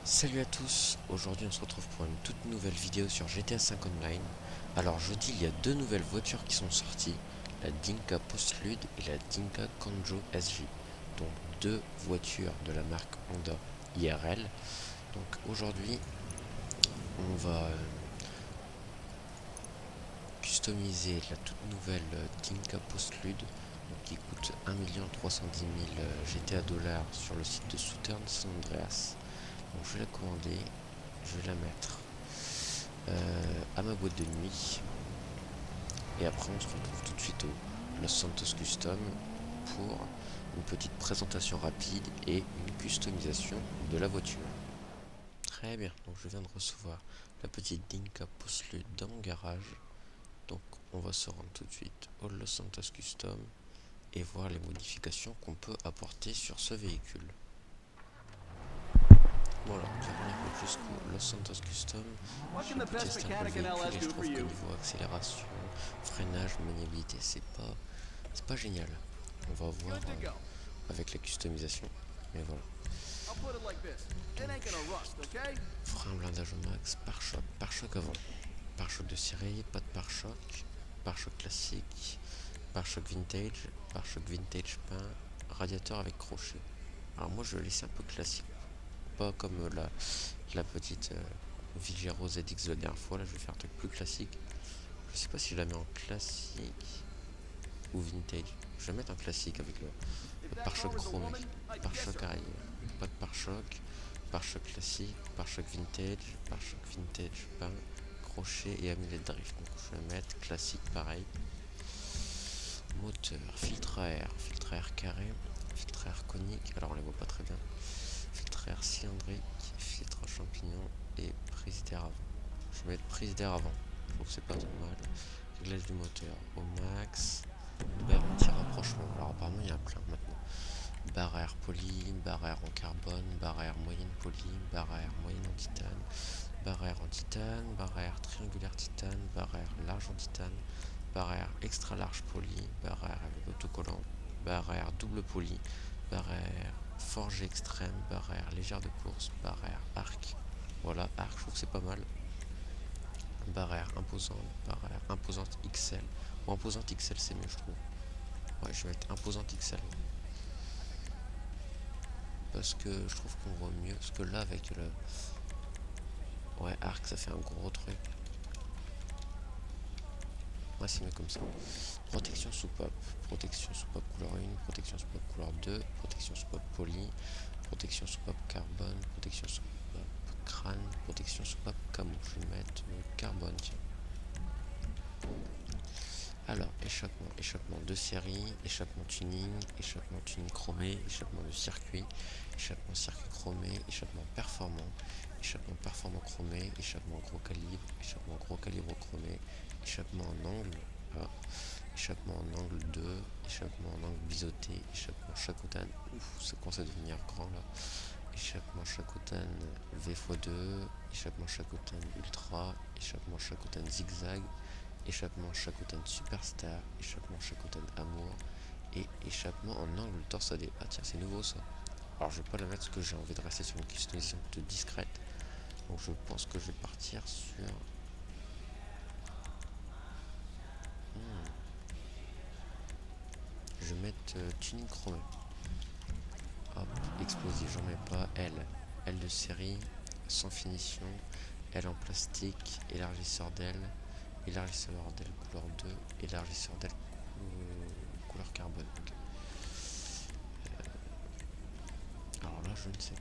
Salut à tous, aujourd'hui on se retrouve pour une toute nouvelle vidéo sur GTA V Online. Alors jeudi il y a deux nouvelles voitures qui sont sorties, la Dinka Postlude et la Dinka Kanjo SJ. Donc deux voitures de la marque Honda IRL. Donc aujourd'hui on va customiser la toute nouvelle Dinka Postlude qui coûte 1 310 000 GTA dollars sur le site de Southern San Andreas. Donc je vais la commander, je vais la mettre à ma boîte de nuit. Et après on se retrouve tout de suite au Los Santos Custom pour une petite présentation rapide et une customisation de la voiture. Très bien, donc je viens de recevoir la petite Dinka Postlude dans mon garage. Donc on va se rendre tout de suite au Los Santos Custom et voir les modifications qu'on peut apporter sur ce véhicule. Voilà, on arrive jusqu'au Los Santos Custom. J'ai pu tester un peu le véhicule et je trouve que niveau accélération, freinage, maniabilité, c'est pas génial. On va voir avec la customisation. Mais voilà. Donc, frein blindage au max, pare-choc avant. Pare-choc de série, pas de pare-choc classique, pare-choc vintage peint, radiateur avec crochet. Alors moi je vais laisser un peu classique, pas comme la petite Vigero ZX de la dernière fois. Là je vais faire un truc plus classique. Je sais pas si je la mets en classique ou vintage. Je vais mettre un classique avec le pare-choc chromé, pare-choc arrière, pas de pare-choc, pare-choc classique, pare-choc vintage peint, crochet et amulet de drift. Donc je vais mettre classique pareil. Moteur, filtre à air carré, filtre à air conique, alors on les voit pas très bien, filtre à air cylindrique, filtre à champignon et prise d'air avant. Je vais mettre prise d'air avant, je trouve que c'est pas trop mal. Réglage du moteur au max, anti-rapprochement, alors apparemment il y a plein maintenant. Barre à air poli, barre à air en carbone, barre à air moyenne poli, barre à air moyenne en titane, barre à air en titane, barre à air triangulaire titane, barre à air large en titane, barre à air extra large poli, barre à air avec autocollant, barre à air double poli, barre à air forgé extrême, barre à air légère de course, barre à air arc. Voilà, arc, je trouve que c'est pas mal. Barre à air imposante, barre à air imposante XL. Ou imposante XL, c'est mieux, je trouve. Ouais, je vais mettre imposante XL. Parce que je trouve qu'on voit mieux. Parce que là, avec le. Ouais, arc, ça fait un gros truc. Ouais, c'est mieux comme ça. Protection soupape. Protection soupape couleur 1, protection soupape couleur 2, protection soupape poli, protection soupape carbone, protection soupape crâne, protection soupape camo. Je vais mettre carbone, tiens. Alors, échappement de série, échappement tuning chromé, échappement de circuit, échappement circuit chromé, échappement performant chromé, échappement gros calibre chromé, échappement en angle, ah, échappement en angle 2, échappement en angle biseauté, échappement Chacotan, ouf, ça commence à devenir grand là, échappement Chacotan V x2, échappement Chacotan Ultra, échappement Chacotan Zigzag, échappement Chacotan Superstar, échappement Chacotan Amour et échappement en angle torsadé. Ah tiens, c'est nouveau ça. Alors je vais pas la mettre parce que j'ai envie de rester sur une customisation de discrète. Donc je pense que je vais partir sur... Je vais mettre tuning chromé. Hop, explosif, j'en mets pas. L de série, sans finition, L en plastique, élargisseur d'aile couleur 2, élargisseur d'aile couleur carbone. Alors là, je ne sais pas.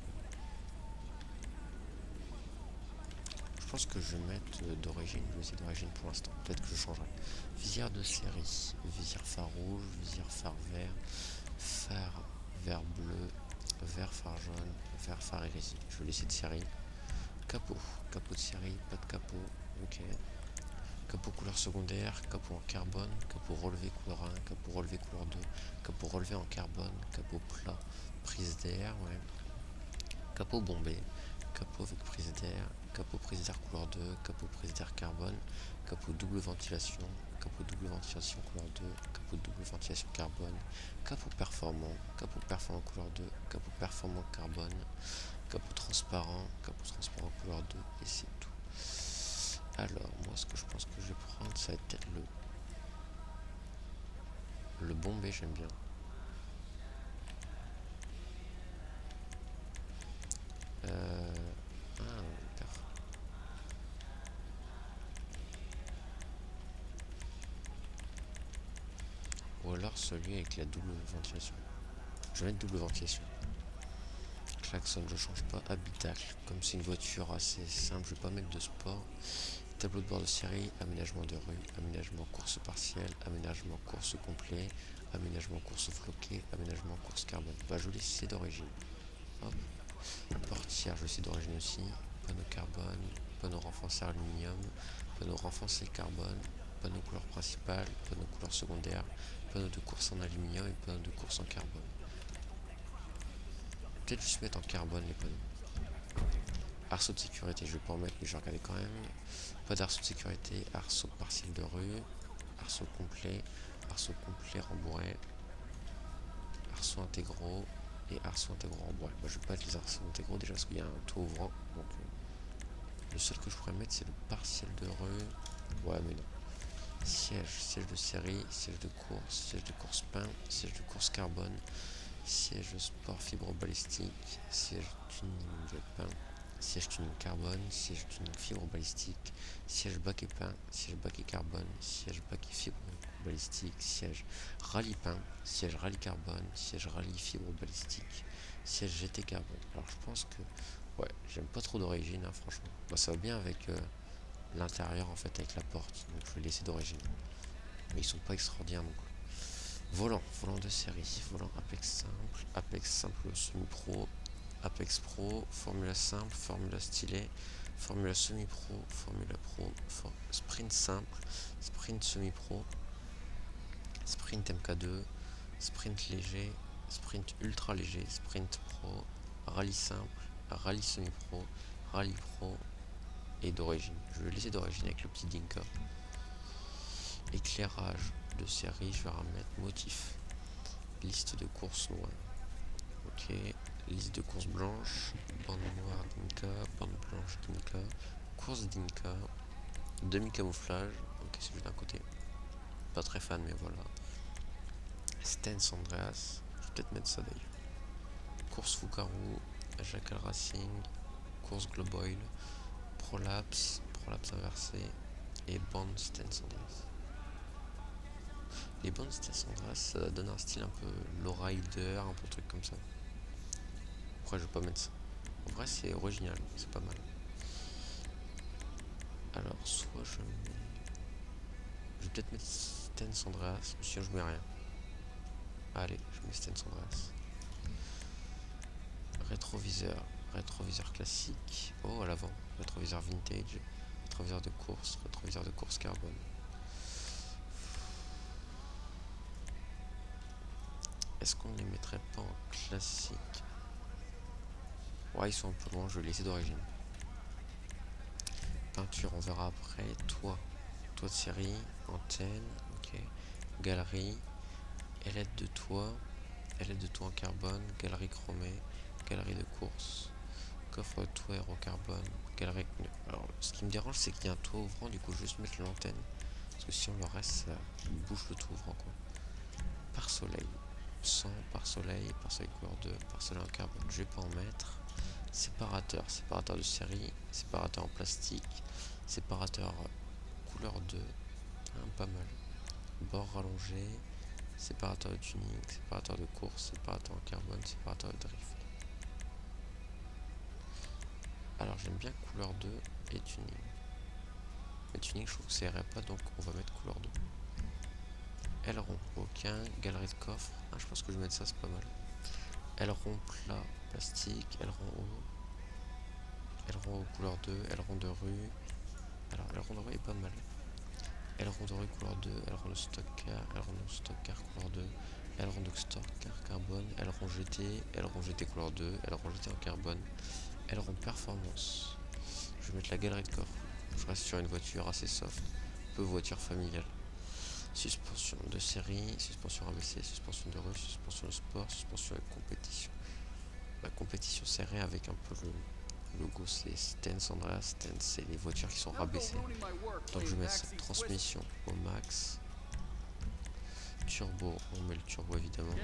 Je pense que je vais mettre d'origine, je vais essayer d'origine pour l'instant. Peut-être que je changerai. Visière de série, visière phare rouge, visière phare vert bleu, vert phare jaune, vert phare irisé. Je vais laisser de série. Capot de série, pas de capot. Ok. Capot couleur secondaire, capot en carbone, capot relevé couleur 1, capot relevé couleur 2, capot relevé en carbone, capot plat, prise d'air, ouais. Capot bombé, capot avec prise d'air couleur 2, capot prise d'air carbone, capot double ventilation couleur 2, capot double ventilation carbone, capot performant couleur 2, capot performant carbone, capot transparent couleur 2 et c'est tout. Alors moi ce que je pense que je vais prendre ça va être peut-être le bombé, j'aime bien. Hyper. Ou alors celui avec la double ventilation. Je vais mettre double ventilation. Klaxon, je change pas. Habitacle, comme c'est une voiture assez simple, je vais pas mettre de sport. Tableau de bord de série, aménagement de rue, aménagement course partielle, aménagement course complet, aménagement course floquée, aménagement course carbone. Bah je vais laisser d'origine. Hop. Portière, je vais laisser d'origine aussi. Panneau carbone, panneau renforcé aluminium, panneau renforcé carbone, panneau couleur principale, panneau couleur secondaire, panneau de course en aluminium et panneau de course en carbone. Peut-être juste mettre en carbone les panneaux. Arceau de sécurité, je vais pas en mettre mais je vais regarder quand même. Pas d'arceau de sécurité, arceau partiel de rue, arceau complet rembourré, arceaux intégraux et arceaux intégraux rembourrés. Bah, je vais pas mettre les arceaux intégraux déjà parce qu'il y a un toit ouvrant. Donc le seul que je pourrais mettre c'est le partiel de rue. Ouais mais non. Siège de série, siège de course pain, siège de course carbone, siège sport fibrobalistique, siège tuning de pain, siège tuning carbone, siège tuning fibrobalistique, siège bac et pain, siège bac et carbone, siège bac et fibrobalistique, siège rallye pain, siège rallye carbone, siège rallye fibrobalistique, siège GT carbone. Alors je pense que ouais, j'aime pas trop d'origine hein, franchement. Bah, ça va bien avec l'intérieur en fait avec la porte, donc je vais laisser d'origine. Mais ils sont pas extraordinaires donc. Volant de série, volant Apex simple semi-pro, Apex Pro, Formula simple, Formula stylet, Formula semi-pro, Formula pro, sprint simple, sprint semi-pro, sprint MK2, sprint léger, sprint ultra léger, sprint pro, rallye simple, rallye semi-pro, rallye pro et d'origine. Je vais laisser d'origine avec le petit Dinka. Éclairage de série, je vais remettre motif. Liste de courses noires. Ok. Liste de courses blanches. Bande noire Dinka. Bande blanche Dinka. Course Dinka. Demi-camouflage. Ok, c'est juste d'un côté. Pas très fan, mais voilà. Stance Andreas. Je vais peut-être mettre ça d'ailleurs. Course Foucarou. Jackal Racing. Course Globoil. Prolapse inversé. Et bande Stance Andreas. Les bandes Stance Andreas, ça donne un style un peu lowrider, un peu truc comme ça. Après, je vais pas mettre ça. En vrai, c'est original, c'est pas mal. Alors, soit je mets. Je vais peut-être mettre Stance Andreas, ou sinon je mets rien. Allez, je mets Stance Andreas. Rétroviseur classique. Oh, à l'avant. Rétroviseur vintage. Rétroviseur de course carbone. Est-ce qu'on ne les mettrait pas en classique? Ouais, ils sont un peu loin, je vais laisser d'origine. Peinture, on verra après. Toit de série, antenne, ok. Galerie, ailette de toit en carbone, galerie chromée, galerie de course, coffre de toit aérocarbone, galerie. Alors, ce qui me dérange, c'est qu'il y a un toit ouvrant, du coup, je vais juste mettre l'antenne. Parce que sinon, le reste, ça bouge le toit ouvrant, quoi. Par soleil, par soleil couleur 2, par soleil en carbone, je vais pas en mettre. Séparateur de série, séparateur en plastique, séparateur couleur 2, pas mal. Bord rallongé, séparateur de tuning, séparateur de course, séparateur en carbone, séparateur de drift. Alors j'aime bien couleur 2 et tuning. Mais tuning je trouve que ça irait pas donc on va mettre couleur 2. Aileron, aucun, galerie de coffre. Ah, je pense que je vais mettre ça, c'est pas mal. Aileron plat, plastique, aileron haut couleur 2, aileron de rue. Alors aileron de rue est pas mal. Aileron de rue couleur 2, aileron de stock car couleur 2, aileron de stock car carbone, aileron GT couleur 2, aileron GT en carbone, aileron performance. Je vais mettre la galerie de coffre. Je reste sur une voiture assez soft, peu voiture familiale. Suspension de série, suspension ABC, suspension de rue, suspension de sport, suspension de compétition. la compétition serrée avec un peu le logo, c'est Stance Andreas. Stance, c'est les voitures qui sont rabaissées. Donc je vais mettre cette transmission au max. Turbo, on met le turbo évidemment.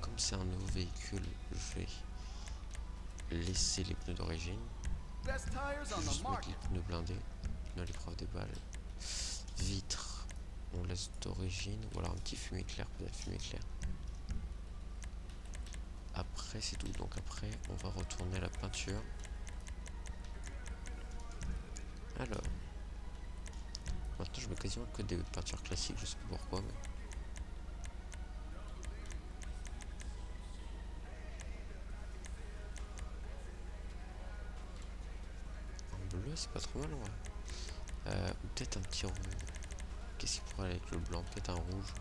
Comme c'est un nouveau véhicule, je vais laisser les pneus d'origine. Je vais juste mettre les pneus blindés, pneus à l'épreuve des balles. Vitres, on laisse d'origine, ou alors un petit fumée clair, peut-être fumée clair. Après c'est tout, donc après on va retourner la peinture. Alors, maintenant je mets quasiment que des peintures classiques, je sais pas pourquoi, mais... En bleu c'est pas trop mal, ouais. Ou peut-être un petit rouge. Qu'est-ce qui pourrait aller avec le blanc? Peut-être un rouge.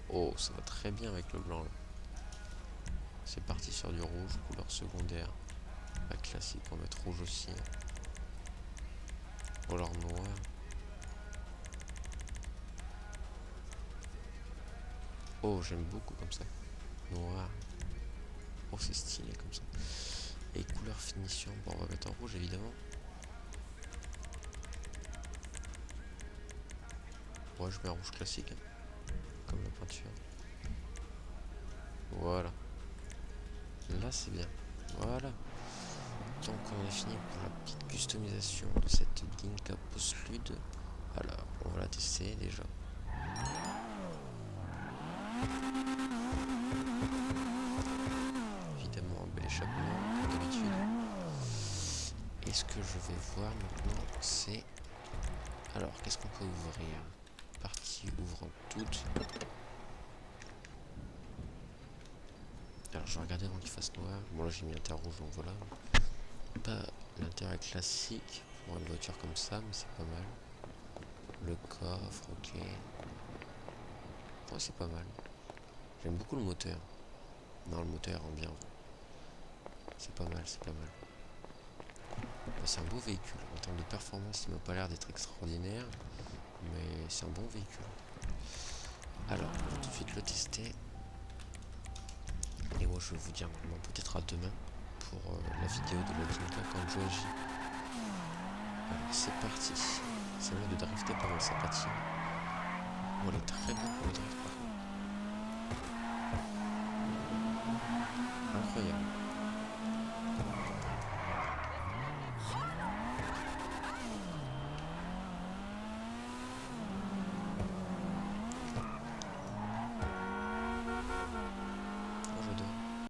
Oh, ça va très bien avec le blanc là. C'est parti sur du rouge, couleur secondaire. La classique, on va mettre rouge aussi. Ou alors noir. Oh, j'aime beaucoup comme ça. Noir. Oh, c'est stylé comme ça. Et couleur finition, bon, on va mettre en rouge évidemment. Ouais, je mets un rouge classique, hein, comme la peinture. Voilà. Là, c'est bien. Voilà. Donc, on a fini pour la petite customisation de cette Dinka Postlude. Alors, on va la tester déjà. Évidemment, un bel échappement, comme d'habitude. Et ce que je vais voir maintenant, c'est... Alors, qu'est-ce qu'on peut ouvrir? Partie ouvrant toutes. Alors, je vais regarder avant qu'il fasse noir. Bon, là, j'ai mis l'intérieur rouge, donc voilà. Pas l'intérieur classique pour une voiture comme ça, mais c'est pas mal. Le coffre, ok. Ouais, c'est pas mal. J'aime beaucoup le moteur. Non, le moteur rend bien. C'est pas mal, c'est pas mal. C'est un beau véhicule. En termes de performance, il m'a pas l'air d'être extraordinaire. Mais c'est un bon véhicule. Alors, on va tout de suite le tester. Et moi, je vais vous dire maintenant, peut-être à demain, pour la vidéo de la Dinka Kanjo. Alors, c'est parti. C'est mieux de drifter pendant sa patine. Bon, elle est très bien pour le drift par contre.